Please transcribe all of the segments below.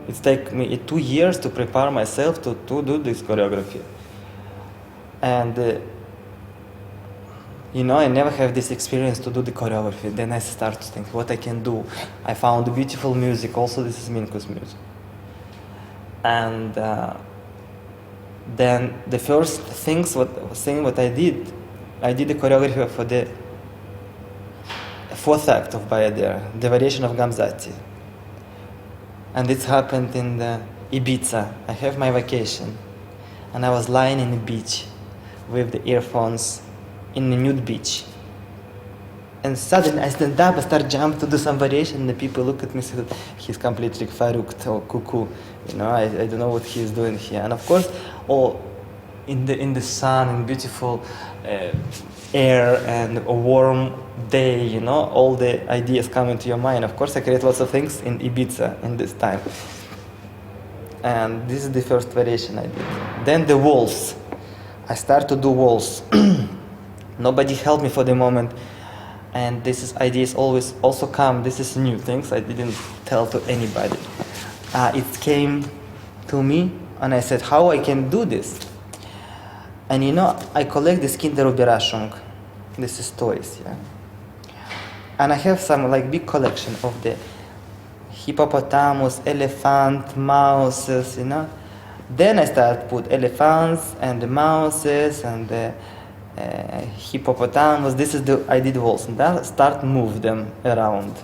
It's take me 2 years to prepare myself to do this choreography. And I never have this experience to do the choreography. Then I start to think what I can do. I found beautiful music. Also, this is Minko's music. And then the first thing what I did the choreography for the fourth act of Bayadera, the variation of Gamzati. And it happened in Ibiza. I have my vacation. And I was lying in the beach with the earphones in the nude beach. And suddenly I stand up, I start jump to do some variation, and the people look at me and say, he's completely faruqt or cuckoo. I don't know what he's doing here. And of course, in the sun, in beautiful air and a warm day, all the ideas come into your mind. Of course, I create lots of things in Ibiza in this time. And this is the first variation I did. Then the waltz. I start to do waltz. Nobody helped me for the moment. And ideas always also come. This is new things I didn't tell to anybody. It came to me and I said, how I can do this? And I collect this Kinderüberraschung. This is toys, yeah. And I have some big collection of the hippopotamus, elephant, mouses, Then I start put elephants and the mouses and the hippopotamus. This is I did waltz, and then start move them around.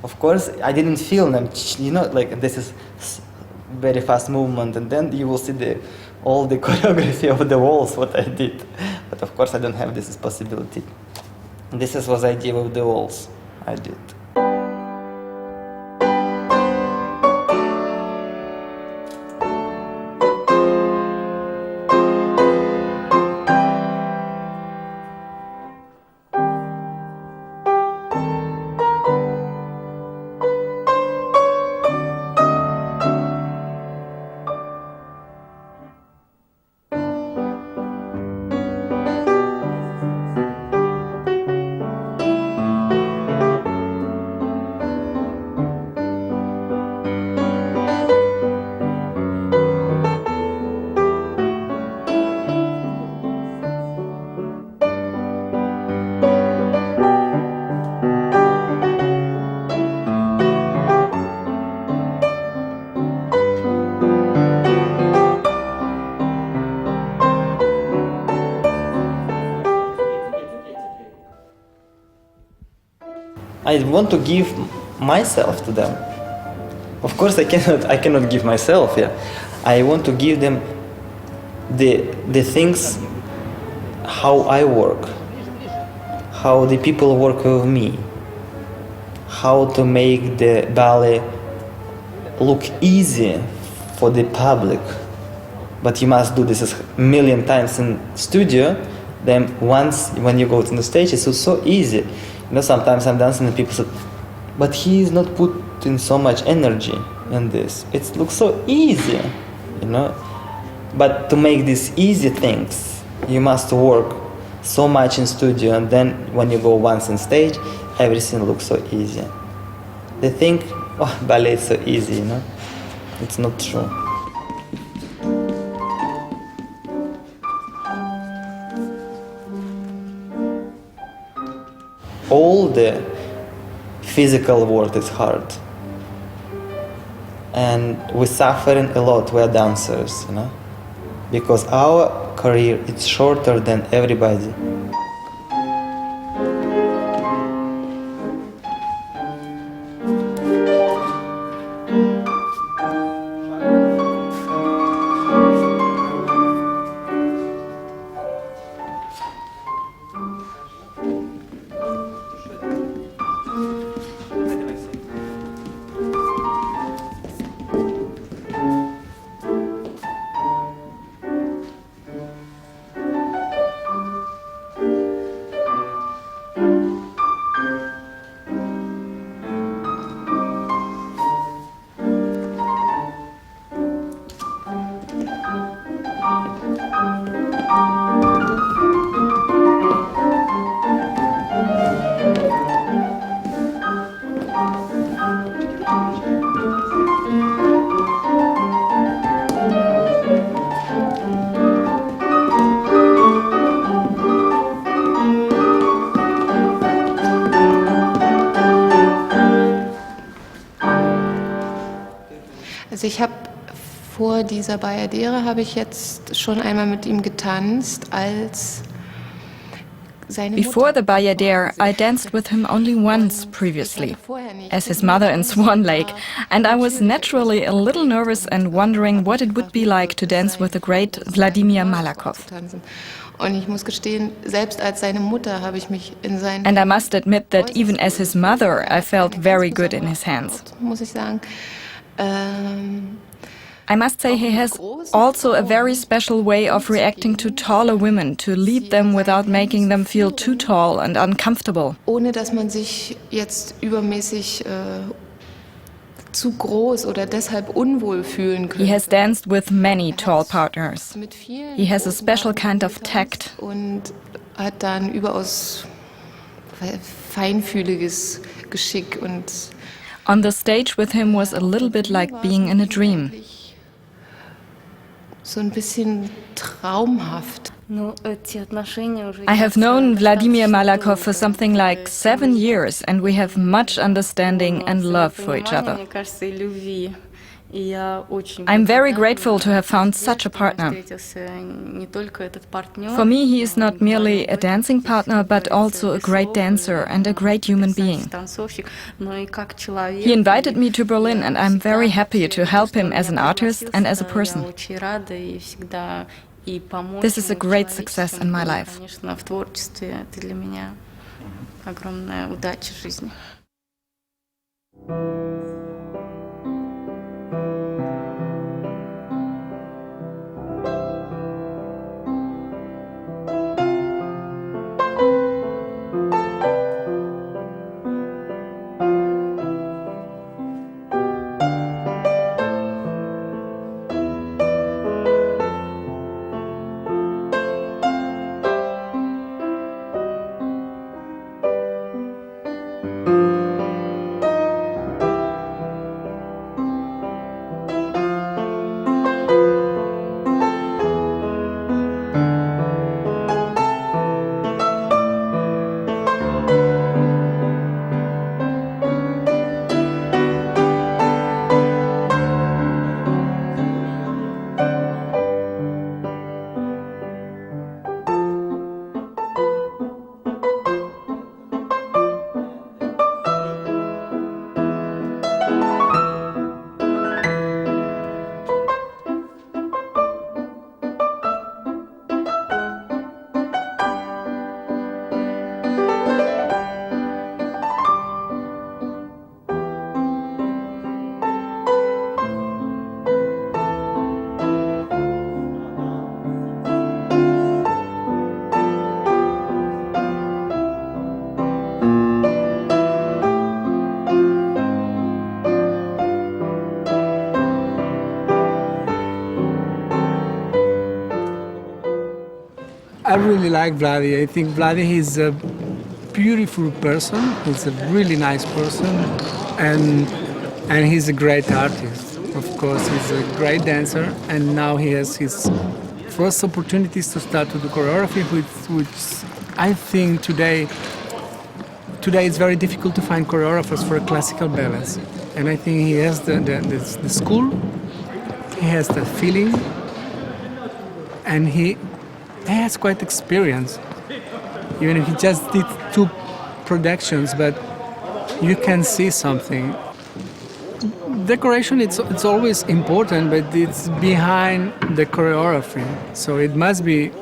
Of course, I didn't feel them, this is very fast movement, and then you will see all the choreography of the waltz, what I did. But of course, I don't have this possibility. This was the idea of the waltz I did. I want to give myself to them. Of course, I cannot give myself. Yeah, I want to give them the things how I work, how the people work with me, how to make the ballet look easy for the public. But you must do this a million times in studio. Then once when you go to the stage, it's so easy. Sometimes I'm dancing and people say, but he is not putting so much energy in this. It looks so easy, But to make these easy things, you must work so much in studio, and then when you go once on stage, everything looks so easy. They think, ballet is so easy, It's not true. All the physical work is hard. And we're suffering a lot, we're dancers, Because our career is shorter than everybody. Also ich habe vor dieser Bayadera habe ich jetzt schon einmal mit ihm getanzt als seine Mutter. Before the Bayadera, I danced with him only once previously, as his mother in Swan Lake, and I was naturally a little nervous and wondering what it would be like to dance with the great Vladimir Malakhov. Und ich muss gestehen, selbst als seine Mutter habe ich mich in seinen... And I must admit that even as his mother, I felt very good in his hands. Muss ich sagen. I must say he has also a very special way of reacting to taller women, to lead them without making them feel too tall and uncomfortable. Ohne dass man sich jetzt übermäßig zu groß oder deshalb unwohl fühlen könnte. He has danced with many tall partners. He has a special kind of tact. Und hat dann überaus feinfühliges Geschick und on the stage with him was a little bit like being in a dream. So ein bisschen traumhaft. I have known Vladimir Malakhov for something like 7 years, and we have much understanding and love for each other. I'm very grateful to have found such a partner. For me, he is not merely a dancing partner, but also a great dancer and a great human being. He invited me to Berlin, and I'm very happy to help him as an artist and as a person. This is a great success in my life. I really like Vladi. I think Vladi is a beautiful person. He's a really nice person, and he's a great artist. Of course, he's a great dancer, and now he has his first opportunities to start to do choreography, which I think today it's very difficult to find choreographers for a classical ballet. And I think he has the school, he has the feeling, and he has quite experience. Even if he just did 2 productions, but you can see something. Decoration, it's always important, but it's behind the choreography. So it must give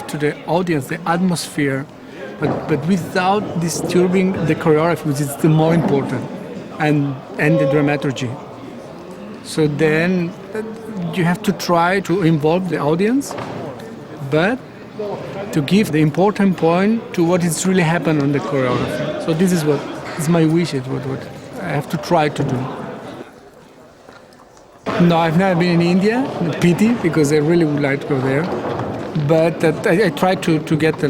to the audience the atmosphere, but without disturbing the choreography, which is the more important, and the dramaturgy. So then you have to try to involve the audience, but to give the important point to what is really happened on the choreography. So this is what is my wish, it's what I have to try to do. No, I've never been in India, pity, because I really would like to go there. But I tried to get a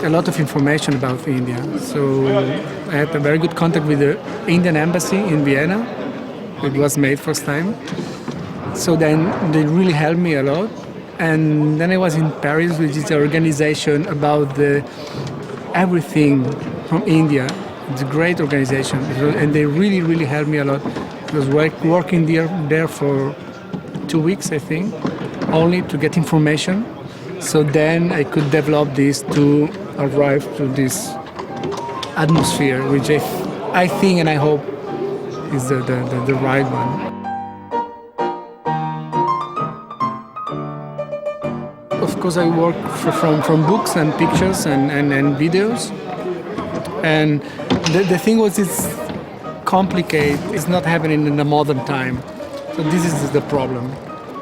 lot of information about India. So I had a very good contact with the Indian embassy in Vienna. It was made first time. So then they really helped me a lot. And then I was in Paris, which is an organization about everything from India. It's a great organization, and they really, really helped me a lot. I was working there for 2 weeks, I think, only to get information. So then I could develop this to arrive to this atmosphere, which I think and I hope is the right one. Of course, I work from books and pictures and videos. And the thing was, it's complicated. It's not happening in the modern time. So this is the problem.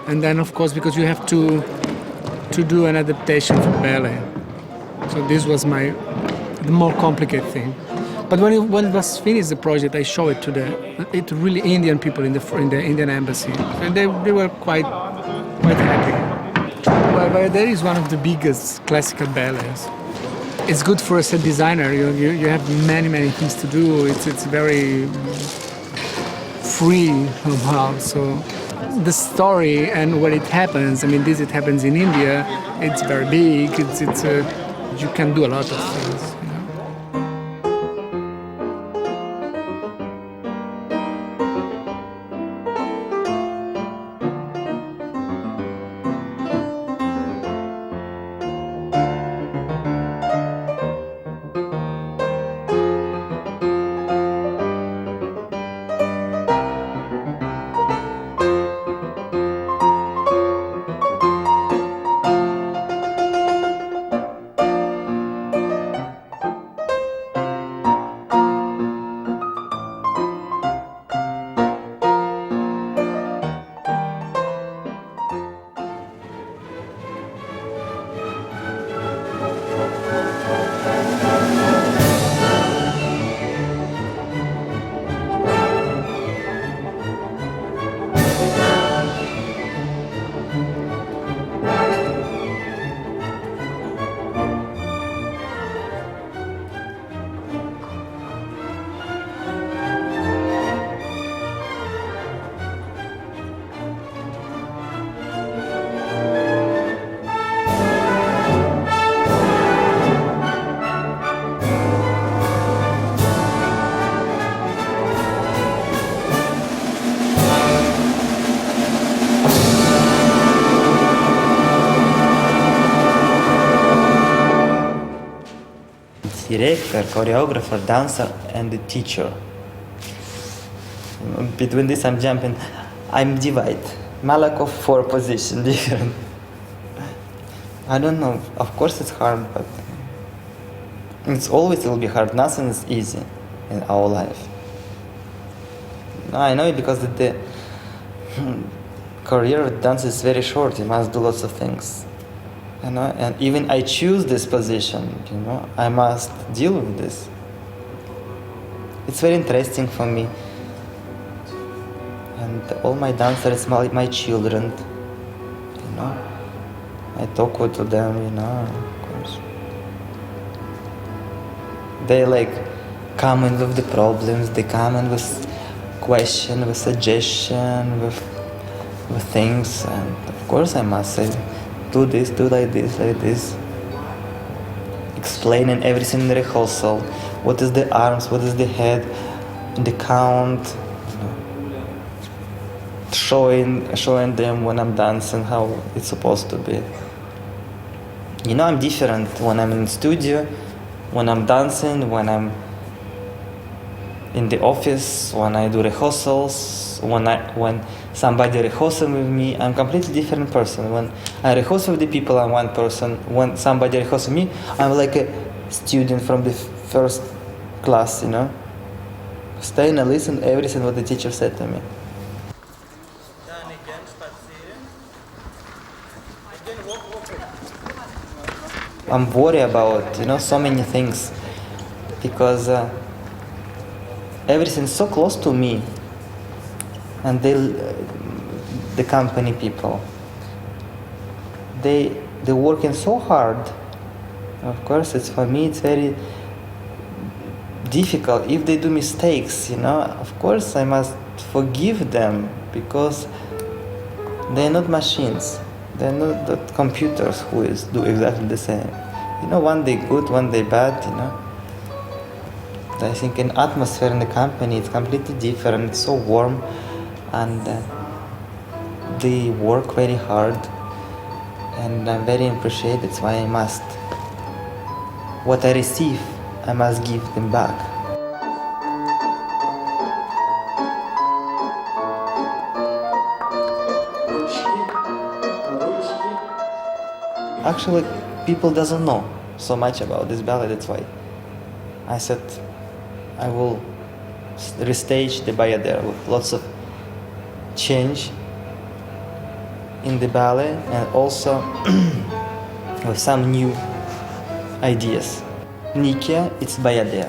And then, of course, because you have to do an adaptation for ballet. So this was the more complicated thing. But when it was finished, the project, I showed it to the really Indian people in the Indian embassy, and they were quite happy. Bayadera is one of the biggest classical ballets. It's good for a set designer. You have many things to do. It's very free somehow. So the story and where it happens. I mean, it happens in India. It's very big. You can do a lot of things. Director, choreographer, dancer, and the teacher. Between this, I'm jumping. I'm divided. Malakhov 4 position different. I don't know. Of course, it's hard, but it will be hard. Nothing is easy in our life. I know it because the career of dance is very short. You must do lots of things. And even I choose this position, I must deal with this. It's very interesting for me. And all my dancers, my children, I talk to them, of course. They come in with the problems, they come in with question, with suggestion, with things, and of course I must say, do this, do like this. Explaining everything in the rehearsal. What is the arms, what is the head, the count. Showing them when I'm dancing how it's supposed to be. I'm different when I'm in the studio, when I'm dancing, when I'm in the office, when I do rehearsals, when somebody rehearsing with me, I'm a completely different person. When I rehearse with the people, I'm one person. When somebody rehearses with me, I'm like a student from the first class, Stay and listen to everything what the teacher said to me. I'm worried about, so many things because everything's so close to me, and the company people, they're working so hard. Of course, for me it's very difficult if they do mistakes. Of course I must forgive them because they're not machines. They're not computers who do exactly the same. One day good, one day bad. I think an atmosphere in the company is completely different. It's so warm, and they work very hard, and I'm very appreciated. That's why I must. What I receive, I must give them back. Actually, people doesn't know so much about this ballet. That's why I said I will restage the Bayadera with lots of change in the ballet and also with some new ideas. Nikia, it's Bayadera.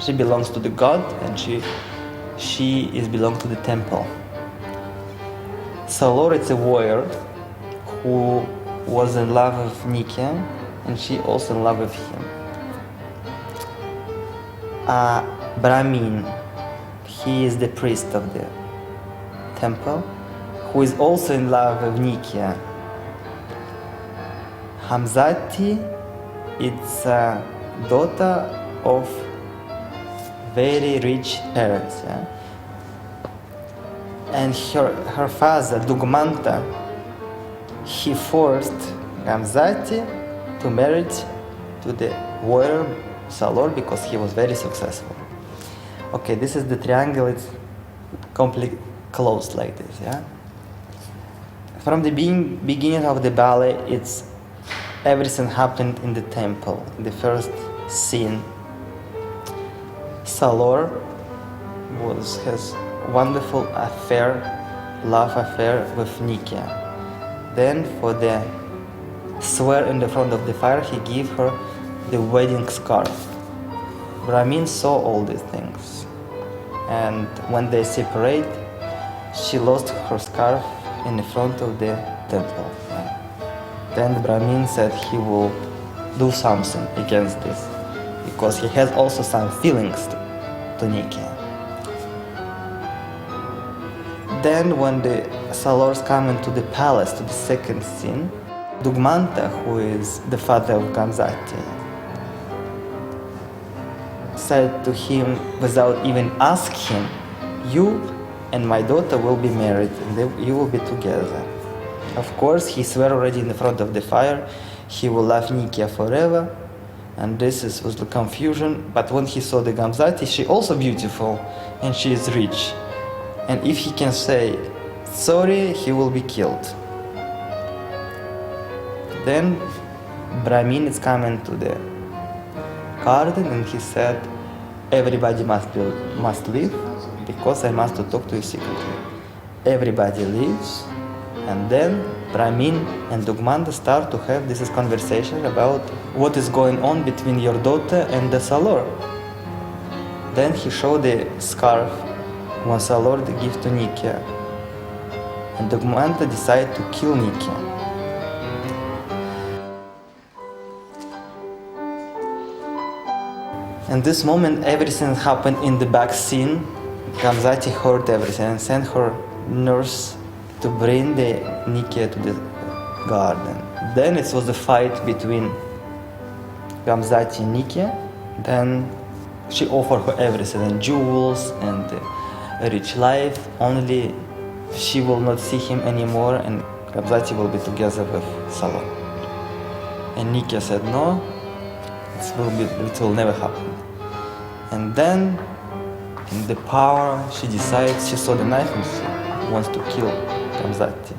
She belongs to the god and she is belongs to the temple. Salor, it's a warrior who was in love with Nikia and she also in love with him. Brahmin, he is the priest of the temple, who is also in love with Nikia. Hamzati, it's a daughter of very rich parents, yeah? And her father, Dugmanta, he forced Hamzati to marry to the warrior Salor because he was very successful. Okay, this is the triangle, it's completely closed like this, yeah? From the beginning of the ballet, it's everything happened in the temple. The first scene, Salor has wonderful love affair with Nikia. Then for the swear in the front of the fire, he gave her the wedding scarf. Brahmin saw all these things, and when they separate, she lost her scarf in the front of the temple. Then Brahmin said he will do something against this, because he has also some feelings to Nikia. Then when the Salors come into the palace to the second scene, Dugmanta, who is the father of Gamzati, said to him without even asking him, you and my daughter will be married and you will be together. Of course, he swore already in the front of the fire, he will love Nikia forever, and this was the confusion. But when he saw the Gamzati, she also beautiful and she is rich. And if he can say sorry, he will be killed. Then Brahmin is coming to the garden and he said, everybody must leave because I must talk to you secretly. Everybody leaves, and then Brahmin and Dugmanta start to have this conversation about what is going on between your daughter and the Salor. Then he showed the scarf when Salor gives to Nikia, and Dugmanta decided to kill Nikia. And this moment, everything happened in the back scene. Gamzati heard everything and sent her nurse to bring the Nikia to the garden. Then it was a fight between Gamzati and Nikia. Then she offered her everything, and jewels and a rich life. Only she will not see him anymore, and Gamzati will be together with Salor. And Nikia said no, it will never happen. And then, in the power, she decides, she saw the knife and she wants to kill Gamzati.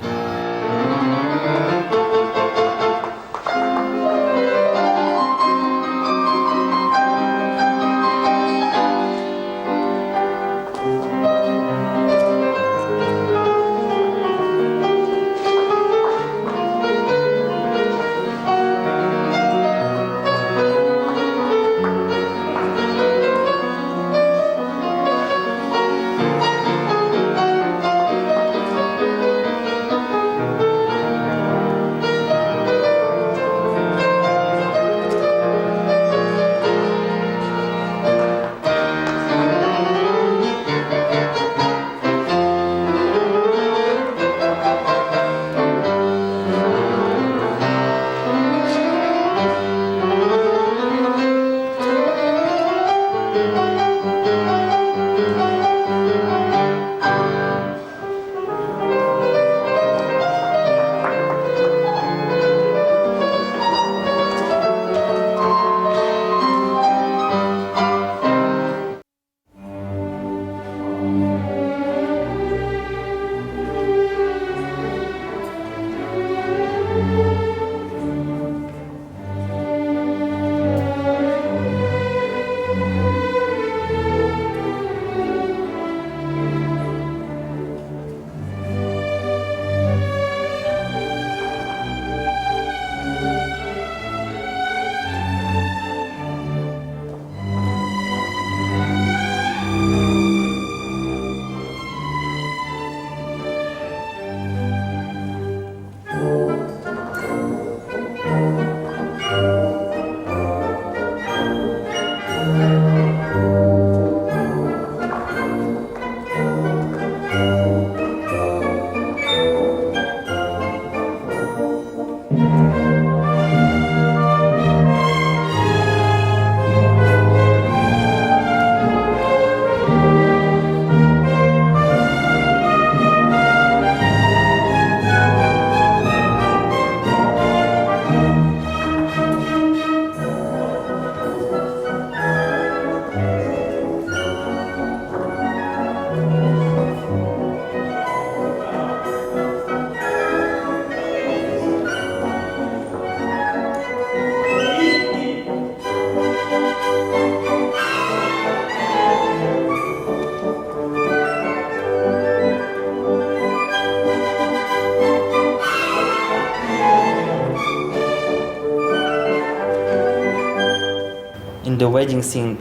wedding scene,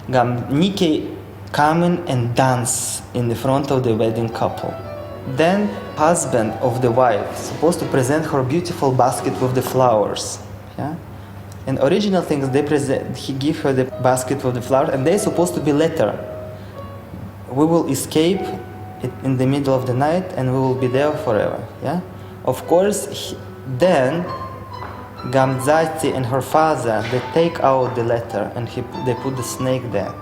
Nike coming and dance in the front of the wedding couple. Then husband of the wife supposed to present her beautiful basket with the flowers. Yeah? And original things he give her the basket with the flowers, and they're supposed to be letter. We will escape in the middle of the night and we will be there forever. Yeah? Of course, then Gamzati and her father, they take out the letter and they put the snake there.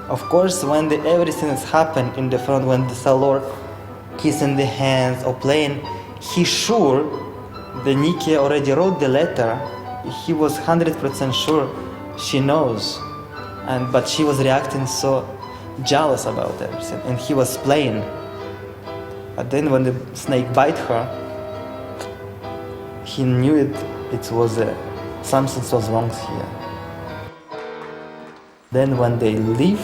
Of course, when everything has happened in the front, when the Salor kissing the hands or playing, he sure the Nike already wrote the letter. He was 100% sure she knows, but she was reacting so jealous about everything, and he was playing. But then when the snake bite her, he knew it was something was wrong here. Then when they leave,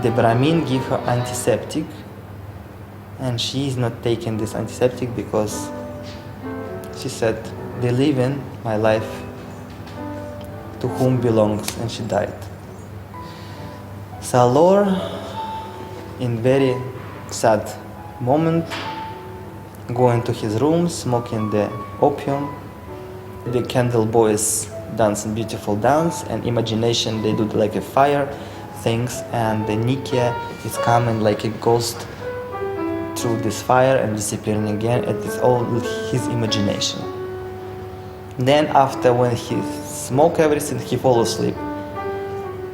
the Brahmin give her antiseptic, and she is not taking this antiseptic because she said, they live in my life to whom belongs, and she died. Salor, in very sad moment, going to his room, smoking the opium. The candle boys dancing beautiful dance, and imagination they do like a fire things, and the Nikia is coming like a ghost through this fire and disappearing again. It is all his imagination. Then after when he smoke everything, he fall asleep,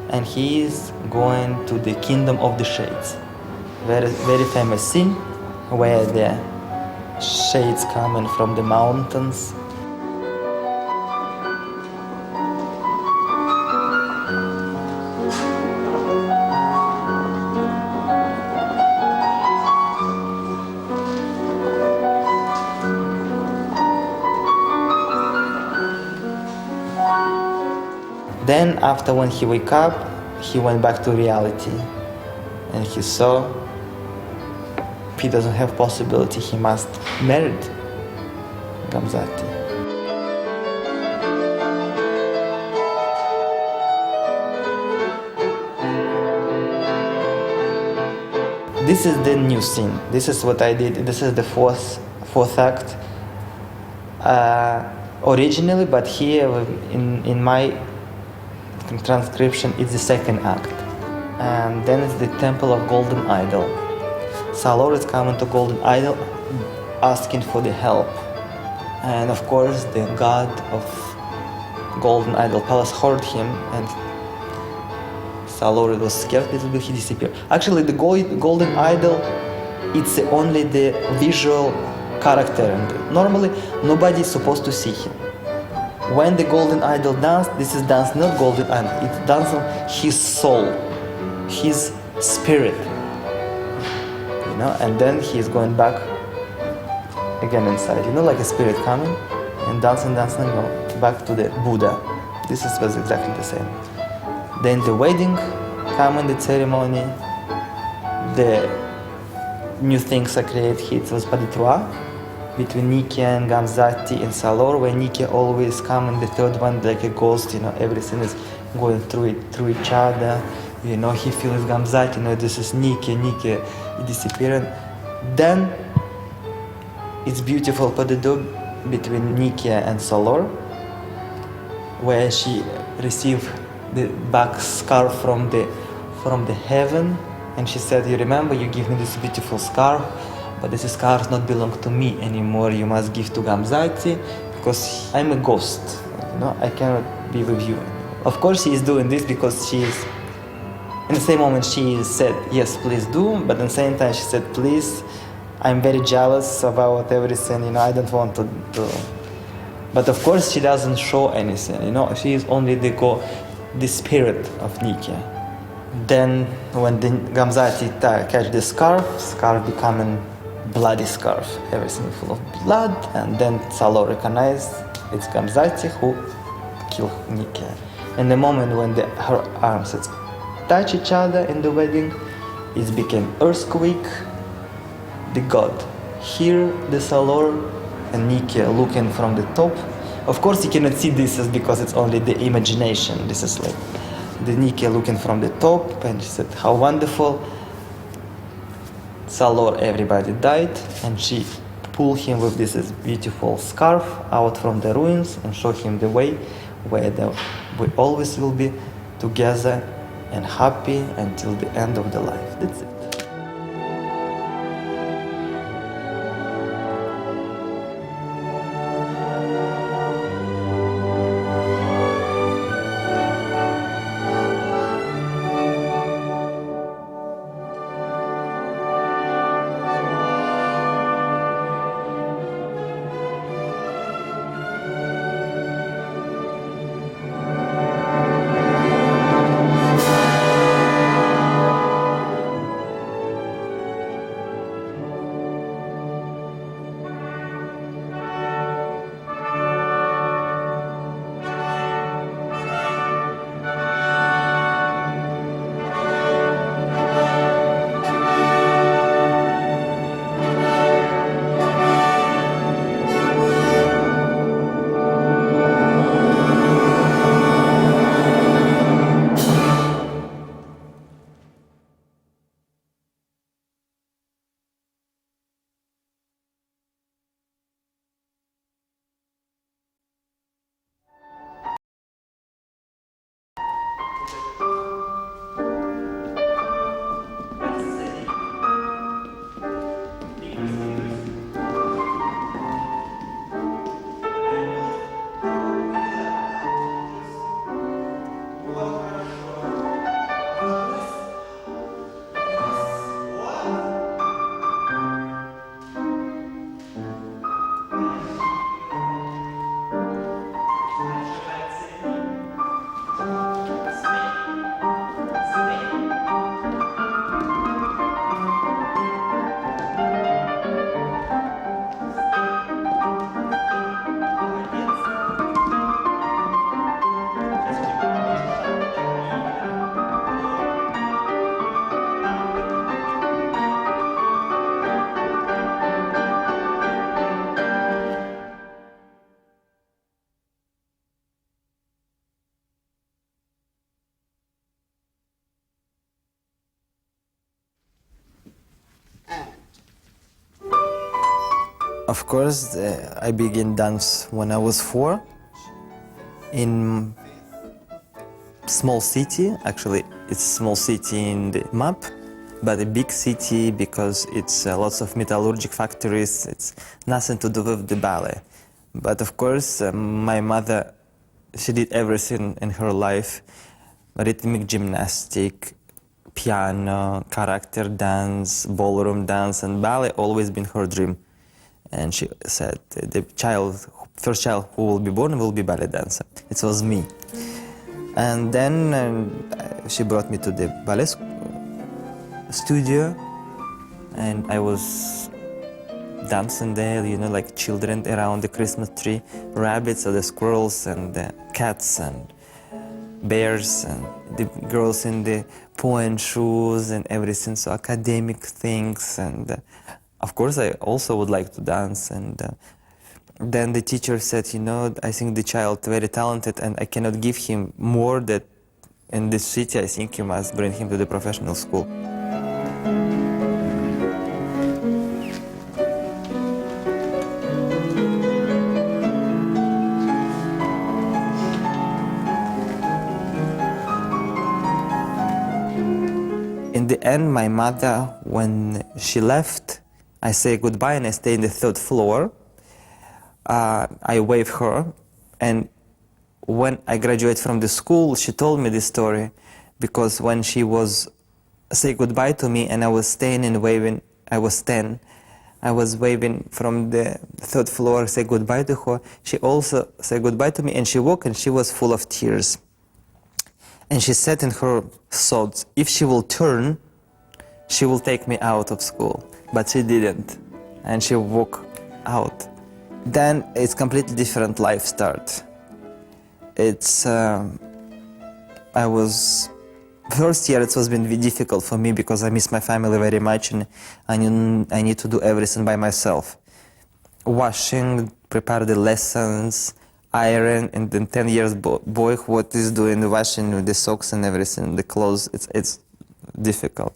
and he is going to the kingdom of the shades. Very, very famous scene where the shades coming from the mountains. Then after when he wake up, he went back to reality, and he saw he doesn't have possibility, he must marry Gamzati. This is the new scene. This is what I did. This is the fourth act. Originally, but here in my transcription, it's the second act. And then it's the temple of golden idol. Salor is coming to golden idol asking for the help. And of course the god of golden idol palace heard him, and Salor was scared a little bit, he disappeared. Actually the golden idol, it's only the visual character, and normally nobody is supposed to see him. When the golden idol dance, this is dance not golden idol, it's dance on his soul, his spirit, you know, and then he is going back again inside, you know, like a spirit coming and dancing, go back to the Buddha. This was exactly the same. Then the wedding coming, the ceremony, the new things are created. It was Paditua between Nike and Gamzati and Salor, where Nike always come and the third one like a ghost, you know, everything is going through each other, you know, he feels Gamzati, you know, this is Nike disappearing. Then it's beautiful Paditua between Nike and Salor, where she received the back scarf from the heaven, and she said, you remember, you give me this beautiful scarf, but this scarf not belong to me anymore, you must give to Gamzati, because I'm a ghost, you know, I cannot be with you anymore. Of course she is doing this because she is, in the same moment she said, yes, please do, but at the same time she said, please, I'm very jealous about everything, you know, I don't want to do. But of course she doesn't show anything, you know, she is only the spirit of Nike. Then when the Gamzati catch the scarf becoming bloody scarf, everything full of blood, and then Salor recognized it's Gamzati who killed Nike. In the moment when her arms touch each other in the wedding, it became earthquake. The god hear the Salor and Nike looking from the top Of course, you cannot see this because it's only the imagination. This is like the Nike looking from the top, and she said, how wonderful. Salor, everybody died, and she pulled him with this beautiful scarf out from the ruins and showed him the way where we always will be together and happy until the end of the life. That's it. Of course, I began dance when I was 4 in small city. Actually, it's a small city in the map, but a big city because it's lots of metallurgic factories. It's nothing to do with the ballet. But of course, my mother, she did everything in her life: rhythmic gymnastic, piano, character dance, ballroom dance, and ballet always been her dream. And she said, the first child who will be born will be ballet dancer. It was me. And then she brought me to the ballet studio, and I was dancing there, you know, like children around the Christmas tree, rabbits or the squirrels and the cats and bears and the girls in the point shoes and everything, so academic things. And of course, I also would like to dance. And then the teacher said, you know, I think the child very talented, and I cannot give him more that in this city. I think you must bring him to the professional school. In the end, my mother, when she left, I say goodbye and I stay in the 3rd floor. I wave her, and when I graduate from the school, she told me this story, because when she was say goodbye to me and I was staying and waving, I was 10, I was waving from the 3rd floor, say goodbye to her. She also said goodbye to me, and she walked, and she was full of tears. And she said in her thoughts, if she will turn, she will take me out of school. But she didn't, and she walked out. Then it's completely different life start. It's, I was, first year it was been very difficult for me because I miss my family very much, and I need to do everything by myself. Washing, prepare the lessons, iron, and then 10 years boy, what is doing the washing with the socks and everything, the clothes, it's difficult.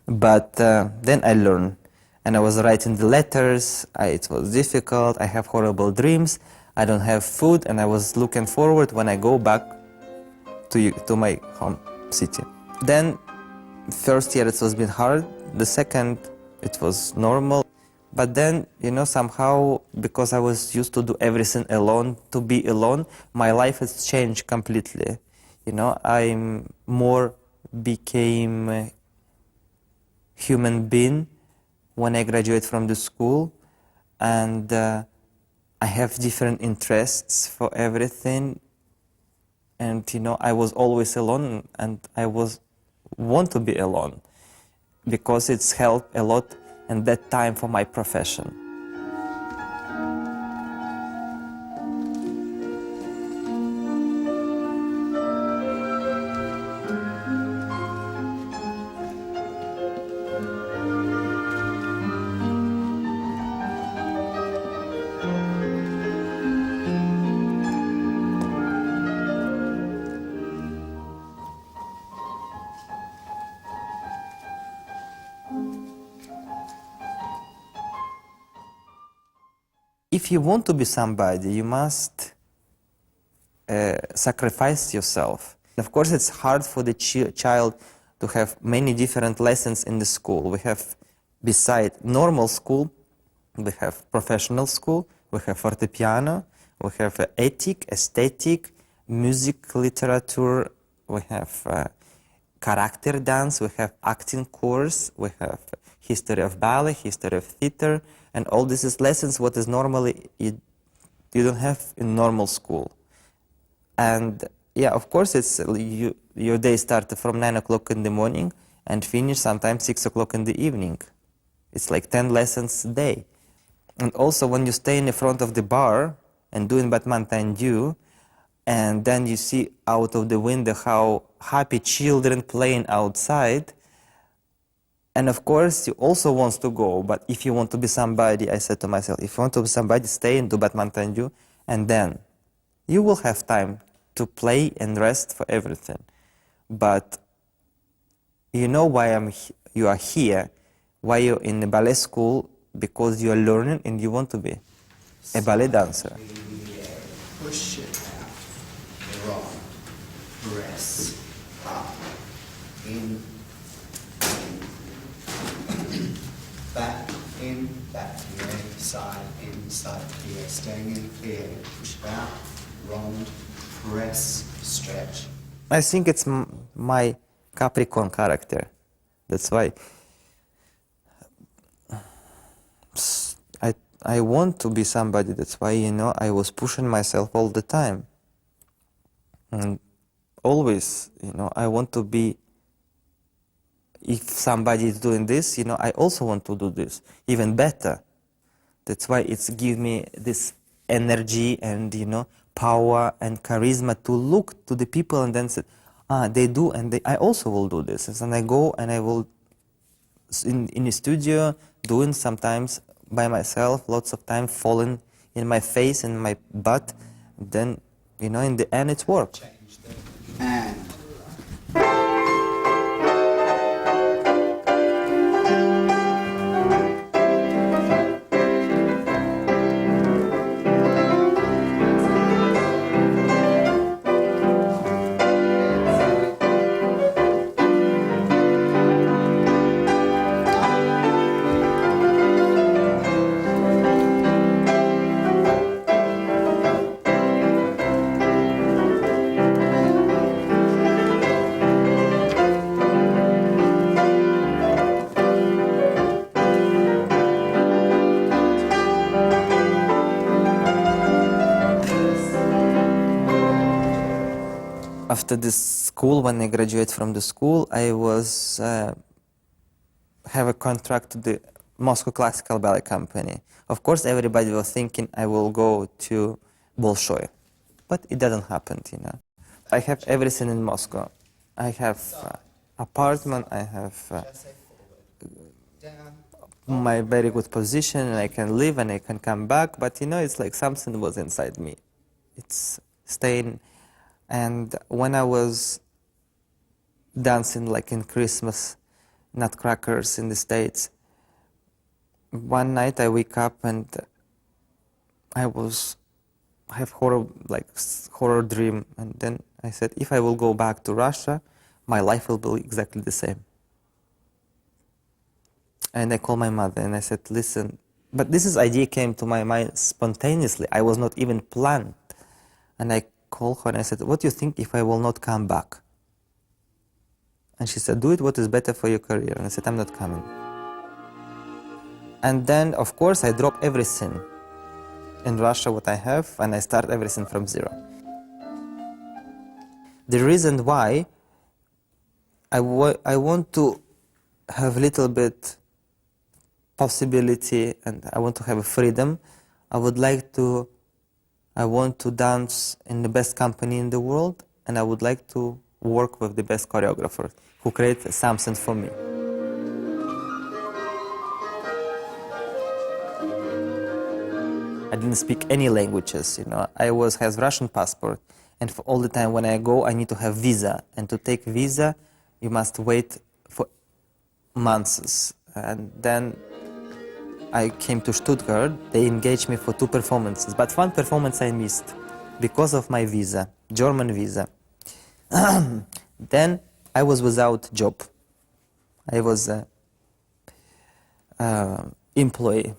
But then I learned, and I was writing the letters, it was difficult, I have horrible dreams, I don't have food, and I was looking forward when I go back to my home city. Then first year it was a bit hard, the second it was normal. But then, you know, somehow, because I was used to do everything alone, to be alone, my life has changed completely. You know, I more became a human being when I graduated from the school, and I have different interests for everything. And, you know, I was always alone, and I want to be alone, because it's helped a lot in that time for my profession. If you want to be somebody, you must sacrifice yourself. Of course, it's hard for the child to have many different lessons in the school. We have, beside normal school, we have professional school, we have fortepiano, we have ethic, aesthetic, music, literature, we have character dance, we have acting course, we have history of ballet, history of theater, and all this is lessons what is normally you don't have in normal school. And yeah, of course, it's your day starts from 9 o'clock in the morning and finish sometimes 6 o'clock in the evening. It's like 10 lessons a day. And also when you stay in the front of the bar and doing badminton you, and then you see out of the window how happy children playing outside, and of course you also want to go, but if you want to be somebody, I said to myself, if you want to be somebody, stay and do badminton you, and then you will have time to play and rest for everything. But you know why you are here, why you're in the ballet school, because you are learning and you want to be a ballet dancer. Push it out, drop, press, up, in, back, here, side, inside, here, staying in here, push it out, round, press, stretch. I think it's my Capricorn character. That's why I want to be somebody. That's why, you know, I was pushing myself all the time. And always, you know, I want to be, if somebody is doing this, you know, I also want to do this, even better. That's why it's give me this energy and, you know, power and charisma to look to the people and then say, they do, and I also will do this. And I go and I will, in the studio, doing sometimes by myself, lots of time falling in my face and my butt. Then, you know, in the end, it's work. And after this school, when I graduated from the school, I was have a contract to the Moscow Classical Ballet Company. Of course, everybody was thinking I will go to Bolshoi, but it didn't happen, you know. I have everything in Moscow. I have apartment, I have my very good position, and I can live and I can come back, but you know, it's like something was inside me. It's staying. And when I was dancing like in Christmas nutcrackers in the States, one night I wake up and I have horror dream, and then I said, if I will go back to Russia, my life will be exactly the same. And I called my mother and I said, listen, but this idea came to my mind spontaneously. I was not even planned. And I called her and I said, what do you think if I will not come back? And she said, do it what is better for your career. And I said, I'm not coming. And then, of course, I dropped everything in Russia, what I have, and I start everything from zero. The reason why I want to have a little bit possibility and I want to have a freedom. I want to dance in the best company in the world, and I would like to work with the best choreographers who create something for me. I didn't speak any languages, I has Russian passport, and for all the time when I go, I need to have visa, and to take visa, you must wait for months. And then I came to Stuttgart. They engaged me for 2 performances, but one performance I missed because of my visa, German visa. Then I was without job. I was an employee.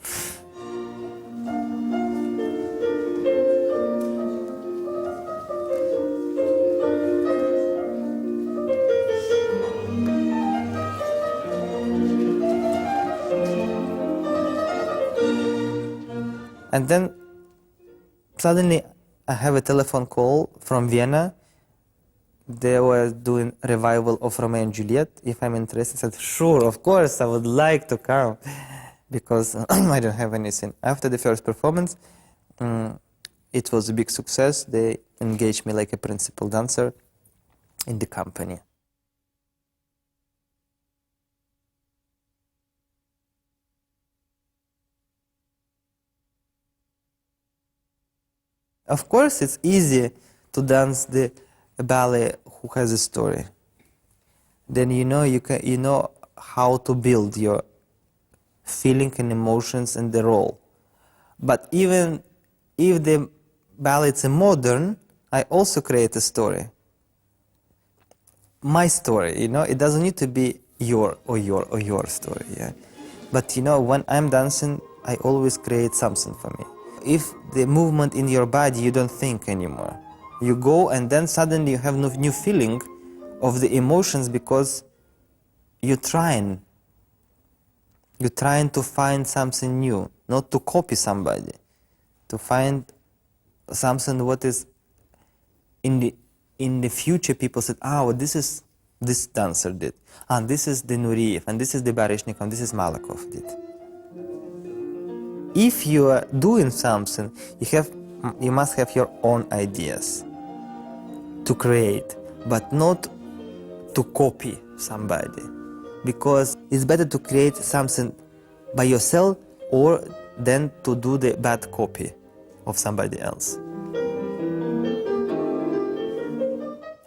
And then suddenly I have a telephone call from Vienna. They were doing revival of Romeo and Juliet. If I'm interested, I said, sure, of course, I would like to come, because I don't have anything. After the first performance, it was a big success. They engaged me like a principal dancer in the company. Of course, it's easy to dance the ballet who has a story. Then you know how to build your feeling and emotions in the role. But even if the ballet is modern, I also create a story. My story, it doesn't need to be your story. Yeah? But when I'm dancing, I always create something for me. If the movement in your body, you don't think anymore. You go and then suddenly you have no new feeling of the emotions, because you're trying to find something new, not to copy somebody, to find something what is in the future. People said, this dancer did, and this is the Nureyev, and this is the Baryshnikov, and this is Malakhov did. If you are doing something, you must have your own ideas to create, but not to copy somebody, because it's better to create something by yourself or than to do the bad copy of somebody else.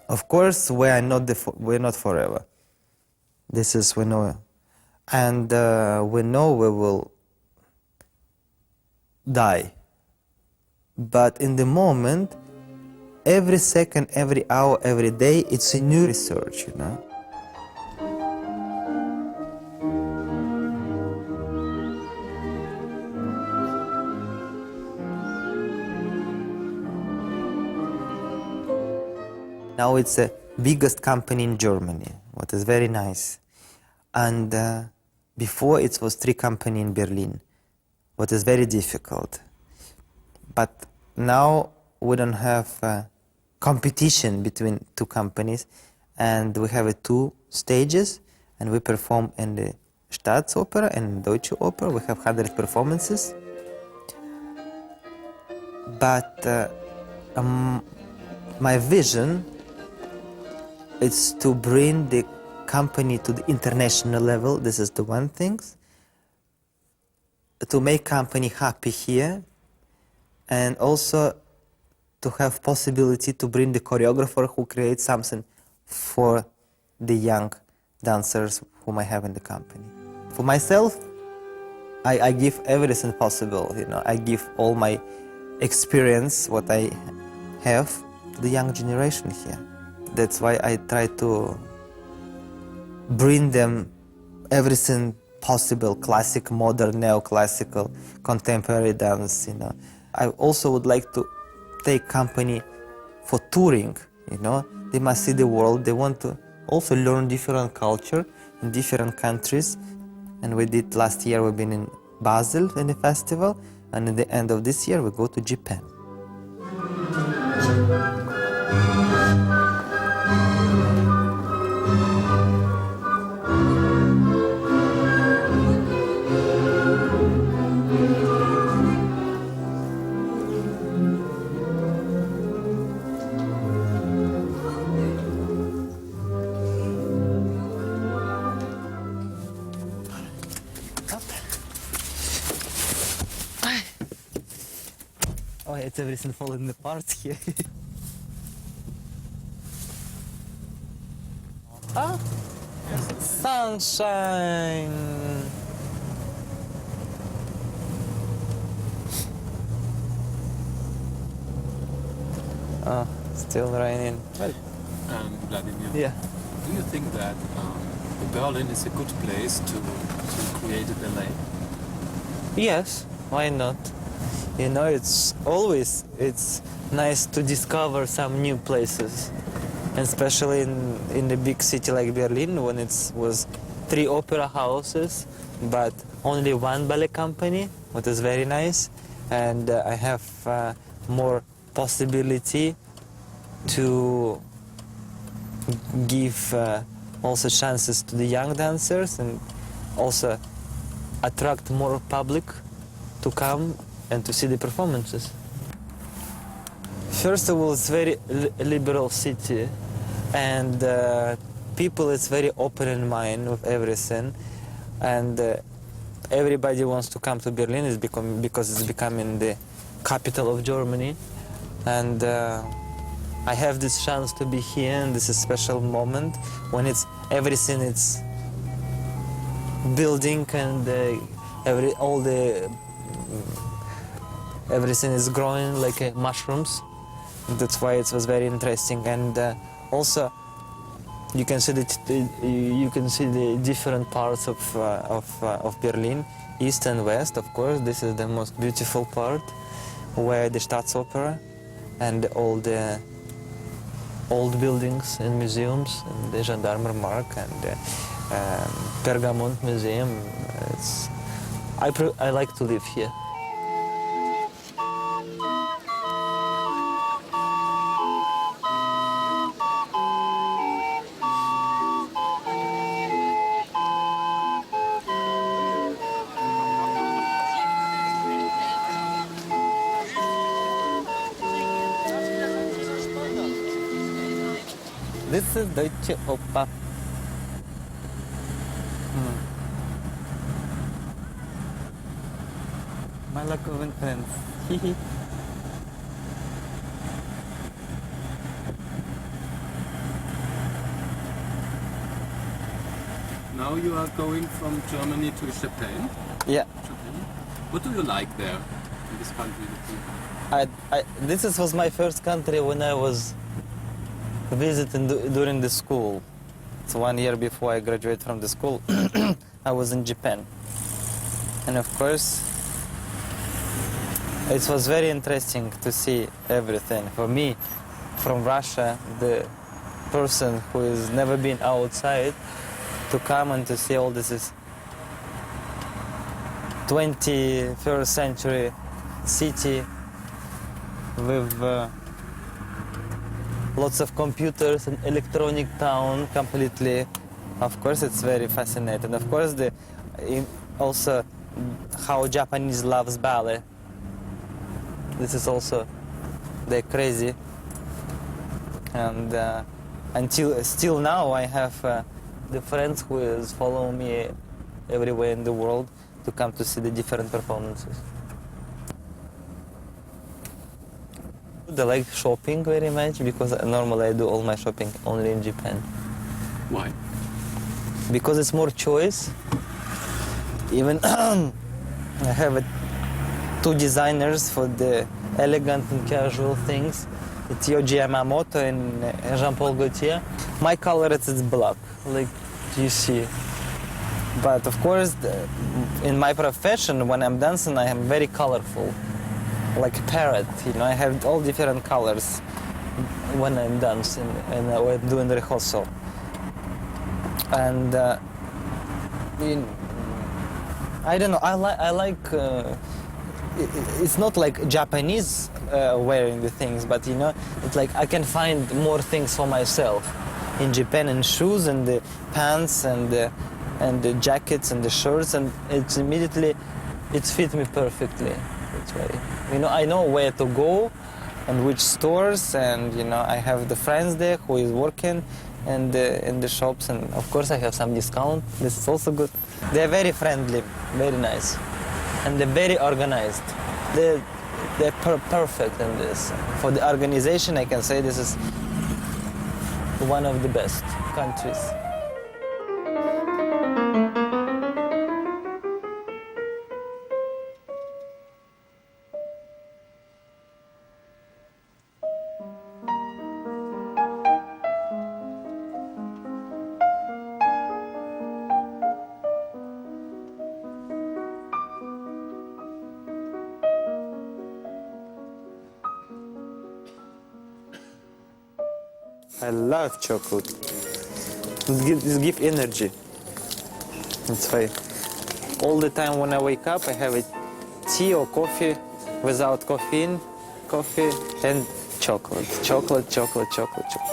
Of course, we're not forever. This is we know, and we know we will die. But in the moment, every second, every hour, every day, it's a new research, Now it's the biggest company in Germany, what is very nice. And before it was 3 companies in Berlin, what is very difficult. But now we don't have competition between 2 companies, and we have 2 stages, and we perform in the Staatsoper and Deutsche Oper. We have 100 performances. But my vision is to bring the company to the international level. This is the one thing. To make company happy here, and also to have possibility to bring the choreographer who creates something for the young dancers whom I have in the company. For myself, I give everything possible, you know. I give all my experience, what I have, to the young generation here. That's why I try to bring them everything possible, classic, modern, neoclassical, contemporary dance, you know. I also would like to take company for touring, you know. They must see the world, they want to also learn different culture in different countries. And we did last year, we've been in Basel in the festival, and at the end of this year we go to Japan. Oh, it's everything falling apart here. Ah, sunshine. Oh, still raining. Well, Vladimir, yeah. do you think that Berlin is a good place to create a ballet? Yes, why not? You know, it's nice to discover some new places, and especially in a big city like Berlin, when it was 3 opera houses, but only 1 ballet company, which is very nice, and I have more possibility to give also chances to the young dancers and also attract more public to come and to see the performances. First of all, it's very liberal city, and people is very open in mind with everything, and everybody wants to come to Berlin because it's becoming the capital of Germany, and I have this chance to be here, and this is a special moment when everything is building and everything is growing like mushrooms. That's why it was very interesting, and also you can see the different parts of Berlin, east and west. Of course, this is the most beautiful part, where the Staatsoper and all the old buildings and museums, and the Gendarmermarkt and the Pergamon Museum. I like to live here. This is Deutsche Oper. Malakhov and friends. Now you are going from Germany to Japan. Yeah. Japan. What do you like there in this country? This was my first country when I was visiting during the school. It's 1 year before I graduated from the school. I was in Japan, and of course it was very interesting to see everything. For me, from Russia, the person who has never been outside, to come and to see all this is 21st century city with lots of computers and electronic town completely. Of course, it's very fascinating. Of course, also how Japanese loves ballet. This is also, they're crazy. And still now I have the friends who is following me everywhere in the world to come to see the different performances. I like shopping very much because normally I do all my shopping only in Japan. Why? Because it's more choice. Even I have two designers for the elegant and casual things. It's Yohji Yamamoto and Jean-Paul Gaultier. My color is black, like you see. But of course, in my profession, when I'm dancing, I am very colorful, like a parrot. You know, I have all different colors when I'm dancing and when doing the rehearsal. And I don't know. I like. It's not like Japanese wearing the things, but you know, it's like I can find more things for myself in Japan, and shoes and the pants and the jackets and the shirts, and it's immediately it fits me perfectly. That's why, you know, I know where to go and which stores, and you know, I have the friends there who is working and in the shops, and of course I have some discount. This is also good. They're very friendly, very nice, and they're very organized. They're perfect in this. For the organization, I can say this is one of the best countries. I love chocolate. It gives energy. That's why all the time when I wake up, I have a tea or coffee without caffeine, coffee and chocolate. Chocolate, chocolate, chocolate, chocolate.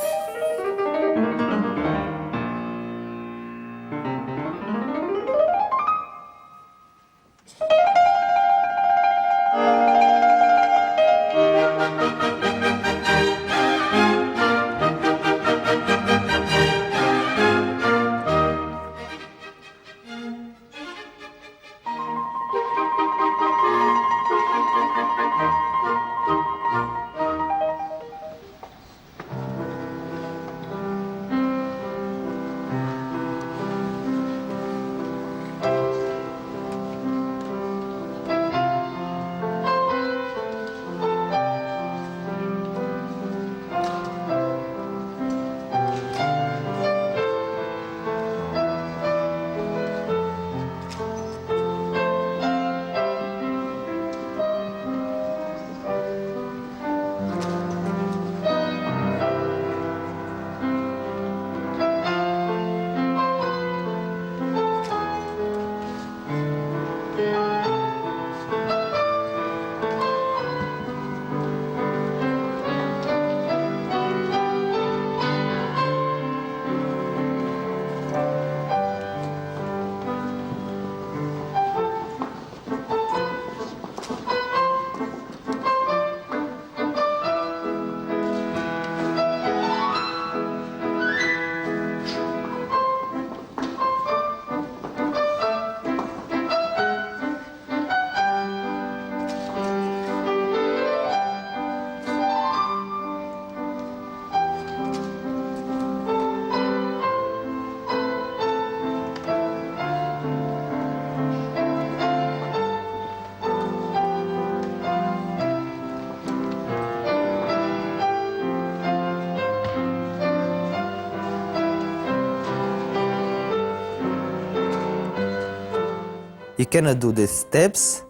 You cannot do the steps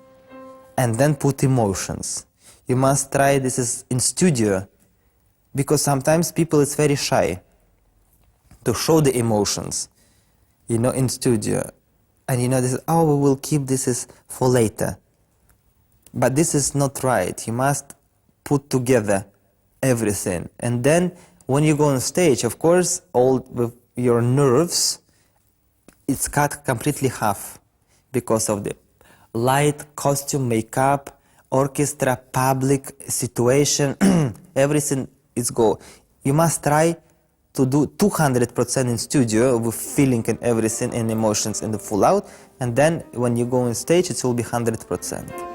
and then put emotions. You must try this is in studio, because sometimes people is very shy to show the emotions, you know, in studio. And you know, this is, oh, we will keep this is for later. But this is not right. You must put together everything. And then when you go on stage, of course, all with your nerves, it's cut completely half because of the light, costume, makeup, orchestra, public situation, everything is go. You must try to do 200% in studio with feeling and everything and emotions in the full out, and then when you go on stage, it will be 100%.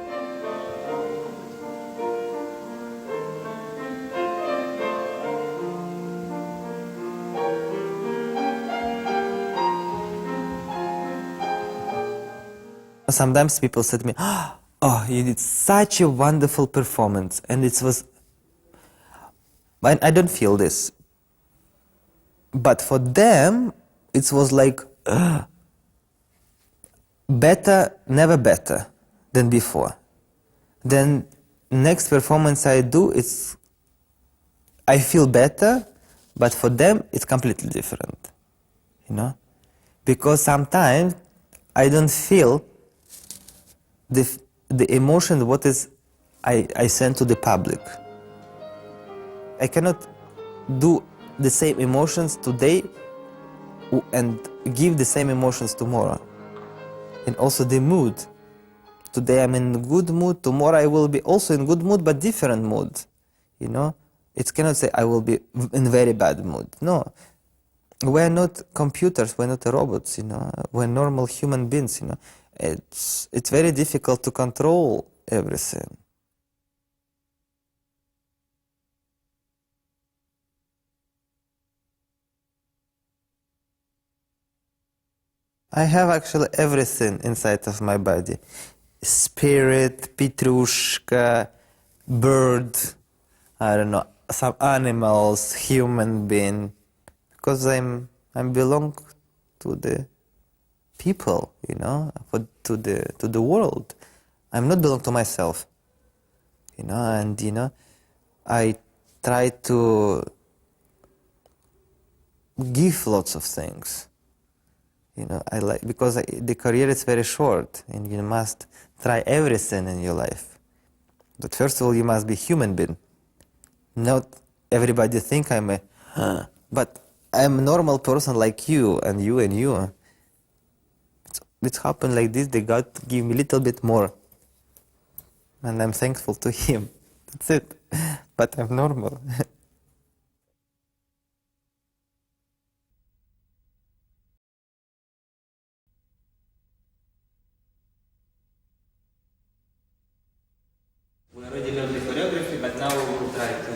Sometimes people said to me, "Oh, you did such a wonderful performance," and it was. I don't feel this, but for them, it was like better, never better than before. Then next performance I do, I feel better, but for them it's completely different, you know, because sometimes I don't feel the emotion what is I send to the public. I cannot do the same emotions today and give the same emotions tomorrow. And also the mood. Today I'm in good mood, tomorrow I will be also in good mood, but different mood, you know? It cannot say I will be in very bad mood. No. We're not computers, we're not robots, you know? We're normal human beings, you know? It's very difficult to control everything. I have actually everything inside of my body. Spirit, Petrushka, bird, I don't know, some animals, human being. Because I belong to the people, you know, to the world. I'm not belong to myself, you know, and you know, I try to give lots of things. You know, I like because the career is very short, and you must try everything in your life. But first of all, you must be human being. Not everybody think I'm a, but I'm a normal person like you and you and you. It's happened like this. The God give me a little bit more, and I'm thankful to Him. That's it. But I'm normal. We already learned the choreography, but now we will try to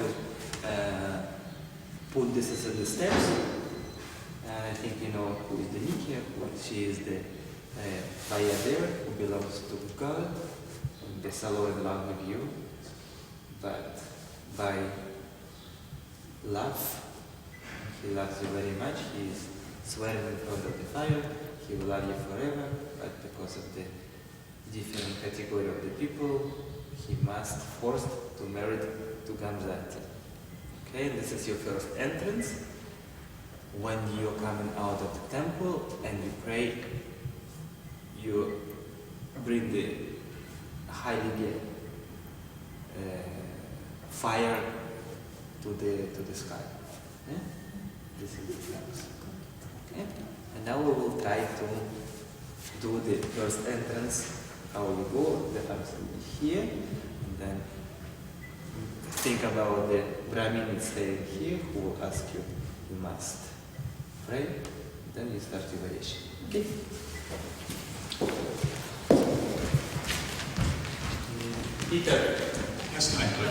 put this as the steps. And I think you know who is the Nikia, she is the Bayadera, who belongs to God, and the Salo in love with you. But by love, He loves you very much, He is swearing in front of the fire, He will love you forever, but because of the different category of the people, He must forced to marry to Gamzati. Okay, this is your first entrance. When you're coming out of the temple and you pray, you bring the Heilige fire to the sky. Yeah? This is the steps. Okay? And now we will try to do the first entrance. How you go, the arms will be here, and then think about the Brahmin staying here, who will ask you, you must pray, then you start your variation. Okay? Peter. Yes, I do.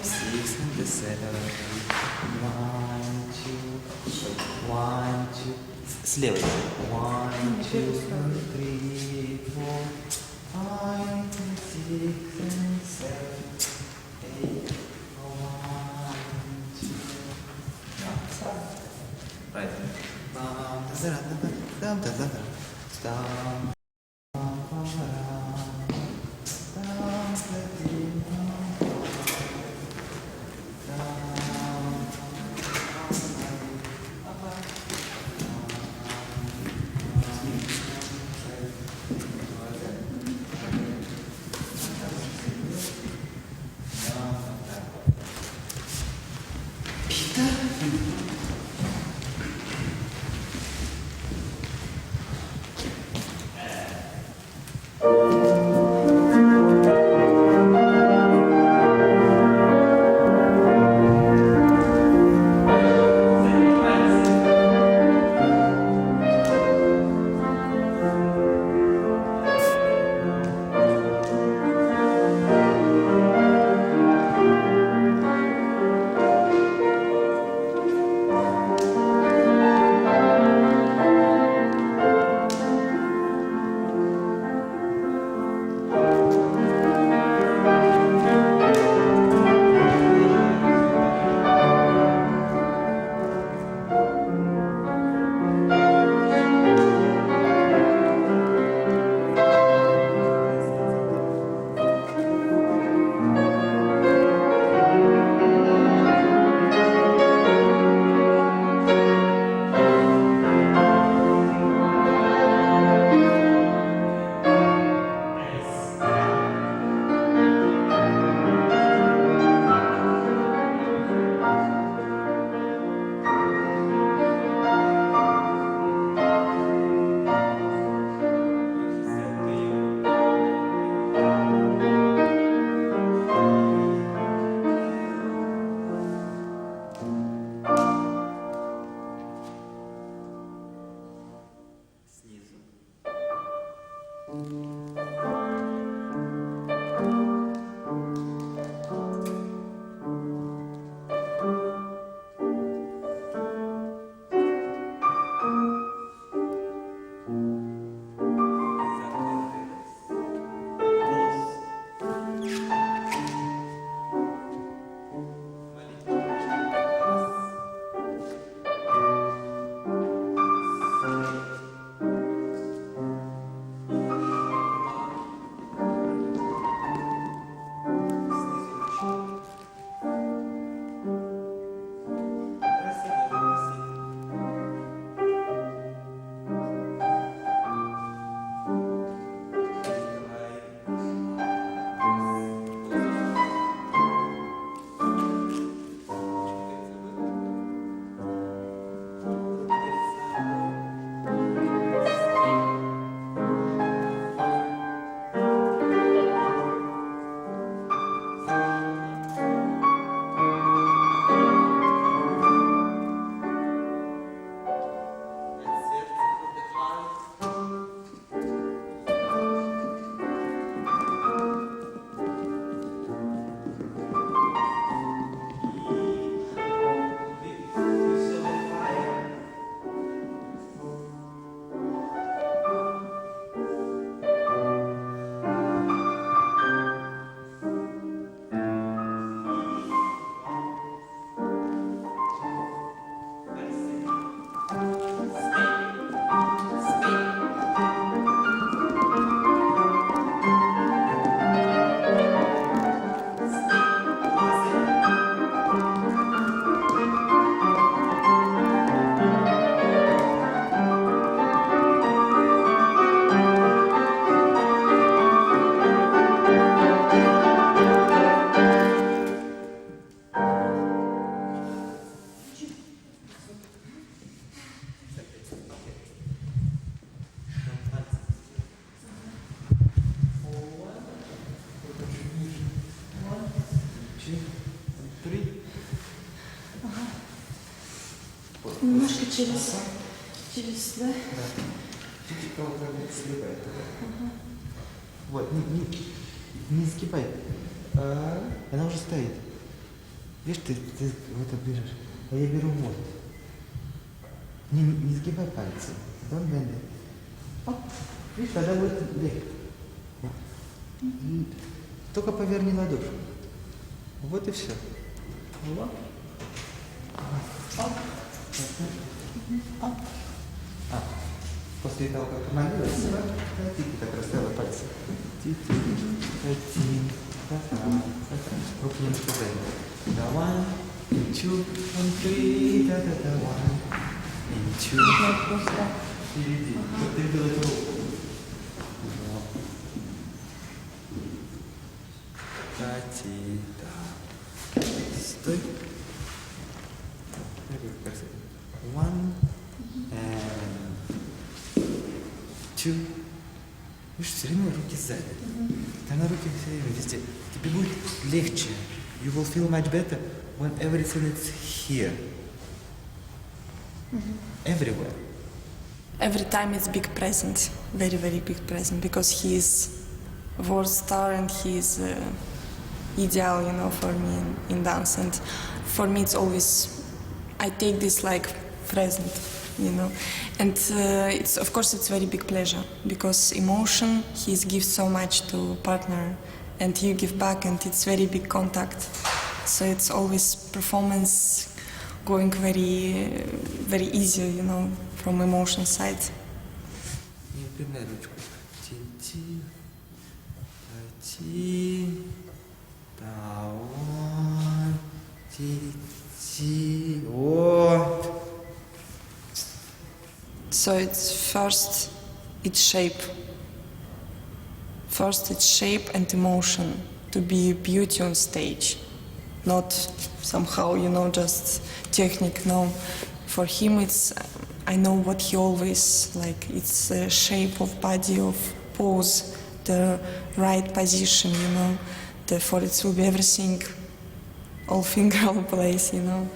Six and the 7. 1, 2, 1, 2. Слева. 1, 2, 3, 4, 5, 6 and 7, 8, 1, 2. Right. Немножко через, да? Да. Чуть-чуть сгибай. Вот, не сгибай. Она уже стоит. Видишь, ты вот так бежишь. А я беру вот. Не сгибай пальцы. Don't bend it. Оп. Видишь, тогда будет легко. И только поверни ладошку. Вот и все. Вот. Оп. Оп. После того, как помолилась, ты так расставила пальцы. Руки не спускай. Да, 1, 2, 3, да, 1, 2. Впереди. Вот ты видел эту руку. Кати, да. Стой. 1 and 2. Видишь, все время руки сзади. Там на руки все время везде. Тебе будет легче. You will feel much better when everything is here. Everywhere. Every time it's big present, very, very big present, because he is world star and he is ideal, you know, for me in dance. And for me, it's always, I take this like present, you know. And it's, of course, it's very big pleasure, because emotion, he gives so much to partner, and you give back, and it's very big contact. So it's always performance going very, very easy, you know, from emotion side. Не упрямляй ручку. Ти, да, он, ти, о. So it's first, it's shape. First, it's shape and emotion, to be beauty on stage. Not somehow, you know, just technique, no. For him, it's, I know what he always, like, it's the shape of body, of pose, the right position, you know. Therefore, it will be everything, all finger, all place, you know.